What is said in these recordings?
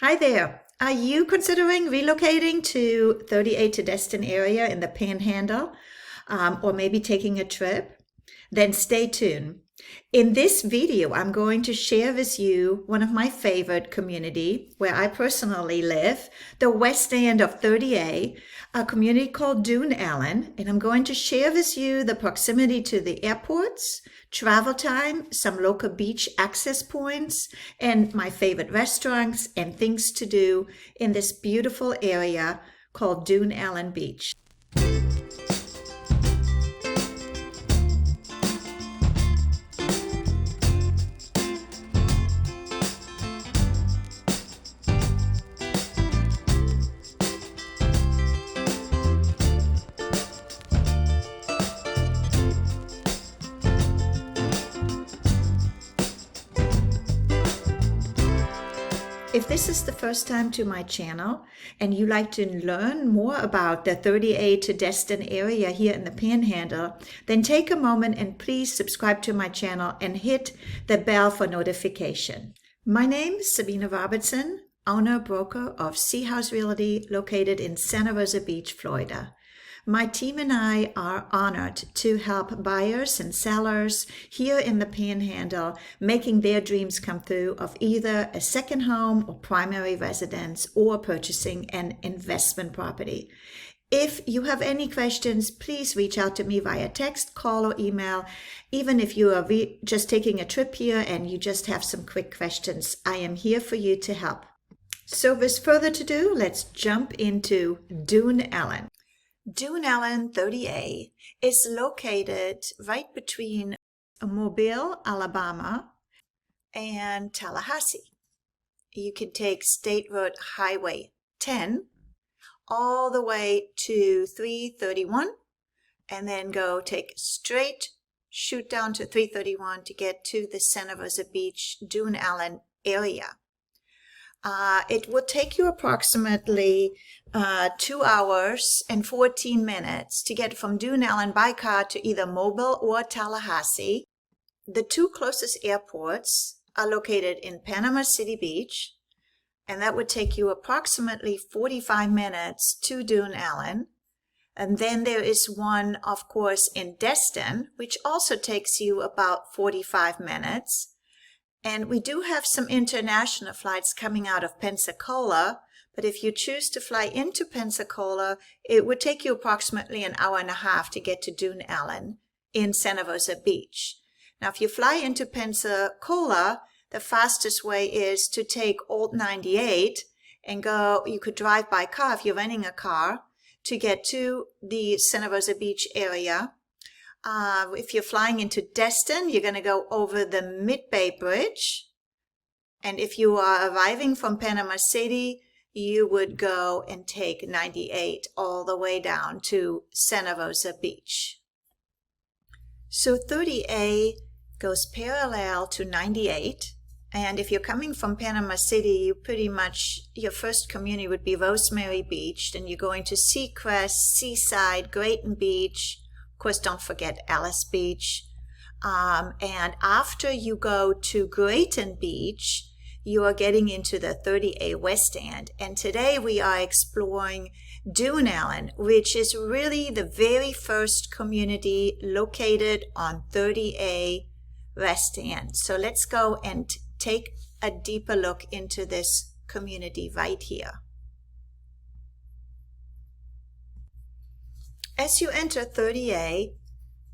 Hi there. Are you considering relocating to 38 to Destin area in the Panhandle, or maybe taking a trip? Then stay tuned. In this video, I'm going to share with you one of my favorite community where I personally live, the west end of 30A, a community called Dune Allen, and I'm going to share with you the proximity to the airports, travel time, some local beach access points, and my favorite restaurants and things to do in this beautiful area called Dune Allen Beach. If this is the first time to my channel and you like to learn more about the 38 to Destin area here in the Panhandle, then take a moment and please subscribe to my channel and hit the bell for notification. My name is Sabina Robertson, owner-broker of Sea House Realty located in Santa Rosa Beach, Florida. My team and I are honored to help buyers and sellers here in the Panhandle making their dreams come through of either a second home or primary residence or purchasing an investment property. If you have any questions, please reach out to me via text, call, or email. Even if you are just taking a trip here and you just have some quick questions, I am here for you to help. So with further ado, let's jump into Dune Allen. Dune Allen 30A is located right between Mobile, Alabama, and Tallahassee. You can take State Road Highway 10 all the way to 331 and then go take straight, shoot down to 331 to get to the Santa Rosa Beach, Dune Allen area. It will take you approximately 2 hours and 14 minutes to get from Dune Allen by car to either Mobile or Tallahassee. The two closest airports are located in Panama City Beach, and that would take you approximately 45 minutes to Dune Allen. And then there is one, of course, in Destin, which also takes you about 45 minutes. And we do have some international flights coming out of Pensacola, but if you choose to fly into Pensacola, it would take you approximately an hour and a half to get to Dune Allen in Santa Rosa Beach. Now, if you fly into Pensacola, the fastest way is to take Old 98 and go, you could drive by car if you're renting a car to get to the Santa Rosa Beach area. If you're flying into Destin, you're going to go over the Mid-Bay Bridge. And if you are arriving from Panama City, you would go and take 98 all the way down to Santa Rosa Beach. So 30A goes parallel to 98. And if you're coming from Panama City, you pretty much, your first community would be Rosemary Beach. Then you're going to Seacrest, Seaside, Grayton Beach. Of course, don't forget Alice Beach. And after you go to Grayton Beach, you are getting into the 30A West End. And today we are exploring Dune Allen, which is really the very first community located on 30A West End. So let's go and take a deeper look into this community right here. As you enter 30A,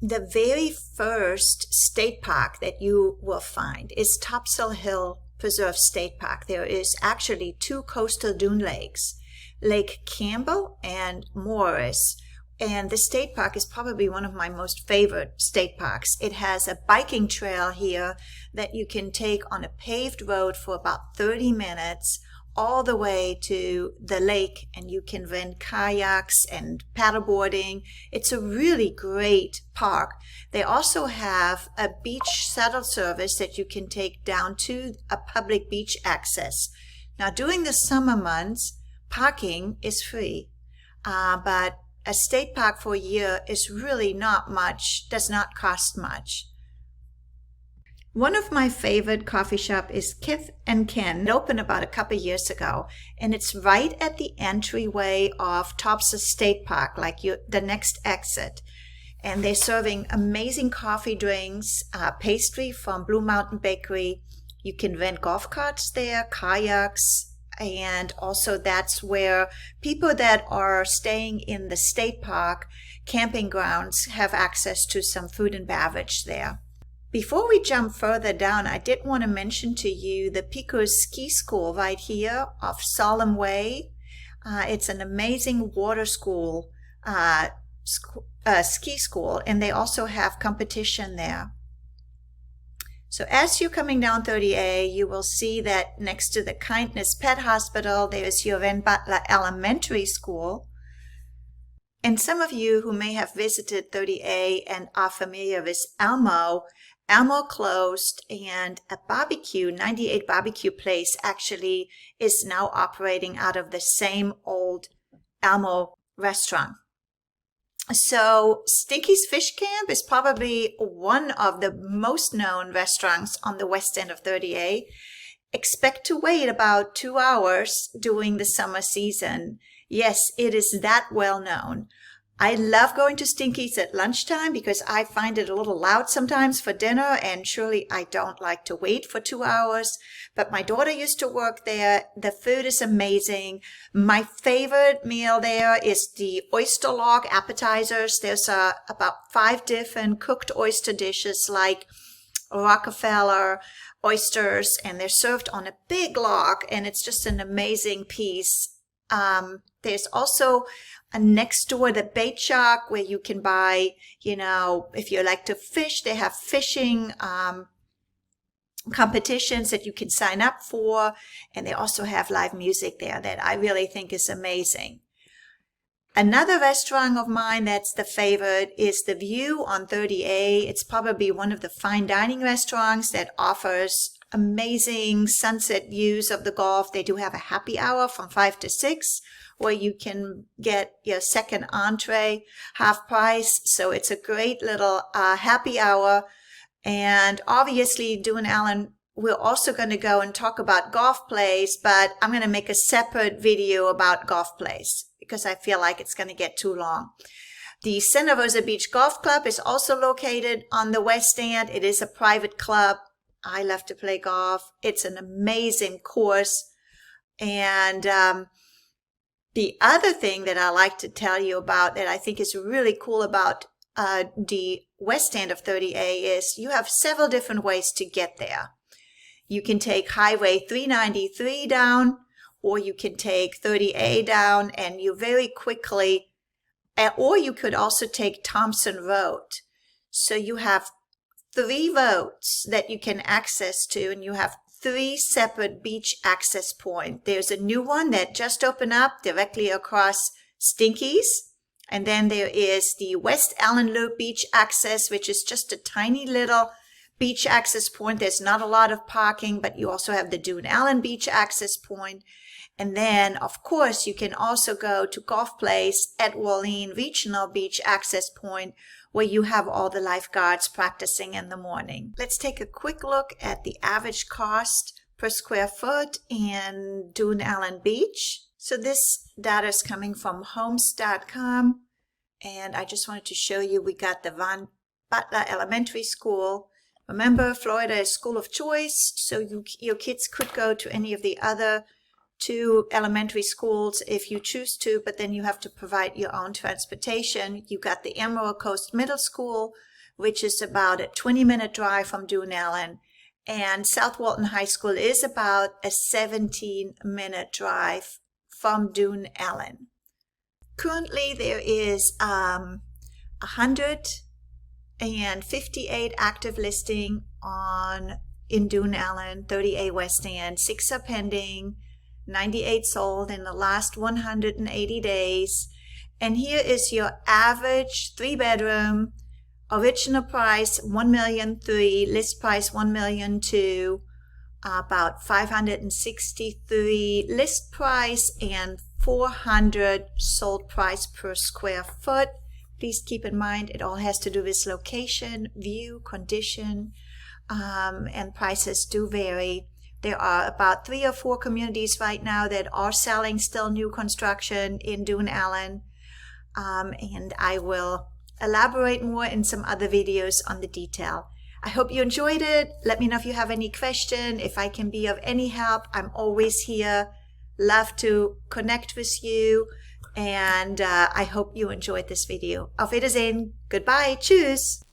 the very first state park that you will find is Topsail Hill Preserve State Park. There is actually two coastal dune lakes, Lake Campbell and Morris. And the state park is probably one of my most favorite state parks. It has a biking trail here that you can take on a paved road for about 30 minutes all the way to the lake, and you can rent kayaks and paddleboarding. It's a really great park. They also have a beach shuttle service that you can take down to a public beach access. Now, during the summer months, parking is free, but a state park for a year is really not much, does not cost much. One of my favorite coffee shop is Kith and Ken. It opened about a couple years ago, and it's right at the entryway of Topsa State Park, like the next exit. And they're serving amazing coffee drinks, pastry from Blue Mountain Bakery. You can rent golf carts there, kayaks, and also that's where people that are staying in the state park camping grounds have access to some food and beverage there. Before we jump further down, I did want to mention to you the Picos Ski School right here off Solemn Way. It's an amazing water school, ski school, and they also have competition there. So as you're coming down 30A, you will see that next to the Kindness Pet Hospital, there is your Van Butler Elementary School. And some of you who may have visited 30A and are familiar with Elmo closed, and a barbecue, 98 Barbecue Place, actually is now operating out of the same old Elmo restaurant. So Stinky's Fish Camp is probably one of the most known restaurants on the west end of 30A. Expect to wait about 2 hours during the summer season. Yes, it is that well known. I love going to Stinky's at lunchtime because I find it a little loud sometimes for dinner, and surely I don't like to wait for 2 hours. But my daughter used to work there. The food is amazing. My favorite meal there is the oyster log appetizers. There's about 5 different cooked oyster dishes like Rockefeller oysters, and they're served on a big log, and it's just an amazing piece. There's also next door the bait shop where you can buy, if you like to fish, they have fishing competitions that you can sign up for, and they also have live music there that I really think is amazing. Another restaurant of mine that's the favorite is The View on 30A. It's probably one of the fine dining restaurants that offers amazing sunset views of the Gulf. They do have a happy hour from 5 to 6 where you can get your second entree half price. So it's a great little happy hour. And obviously, Dune Allen, we're also going to go and talk about golf plays, but I'm going to make a separate video about golf plays because I feel like it's going to get too long. The Santa Rosa Beach Golf Club is also located on the west end. It is a private club. I love to play golf. It's an amazing course. And the other thing that I like to tell you about that I think is really cool about the west end of 30A is you have several different ways to get there. You can take Highway 393 down, or you can take 30A down, and you very quickly, or you could also take Thompson Road. So you have 3 roads that you can access to, and you have 3 separate beach access points. There's a new one that just opened up directly across Stinky's. And then there is the West Allen Loop Beach access, which is just a tiny little beach access point. There's not a lot of parking, but you also have the Dune Allen Beach access point. And then, of course, you can also go to Golf Place at Wallene Regional Beach access point, where you have all the lifeguards practicing in the morning. Let's take a quick look at the average cost per square foot in Dune Allen Beach. So this data is coming from homes.com, and I just wanted to show you we got the Van Butler Elementary School. Remember, Florida is school of choice, so your kids could go to any of the other 2 elementary schools if you choose to, but then you have to provide your own transportation. You got the Emerald Coast Middle School, which is about a 20-minute drive from Dune Allen, and South Walton High School is about a 17-minute drive from Dune Allen. Currently, there is 158 active listing in Dune Allen, 30A West End. 6 are pending. 98 sold in the last 180 days. And here is your average 3-bedroom, original price $1,000,003, list price $1,000,002, about $563 list price and $400 sold price per square foot. Please keep in mind it all has to do with location, view, condition. and prices do vary. There are about 3 or 4 communities right now that are selling still new construction in Dune Allen, and I will elaborate more in some other videos on the detail. I hope you enjoyed it. Let me know if you have any question, if I can be of any help. I'm always here. Love to connect with you, and I hope you enjoyed this video. Auf Wiedersehen. Goodbye. Tschüss.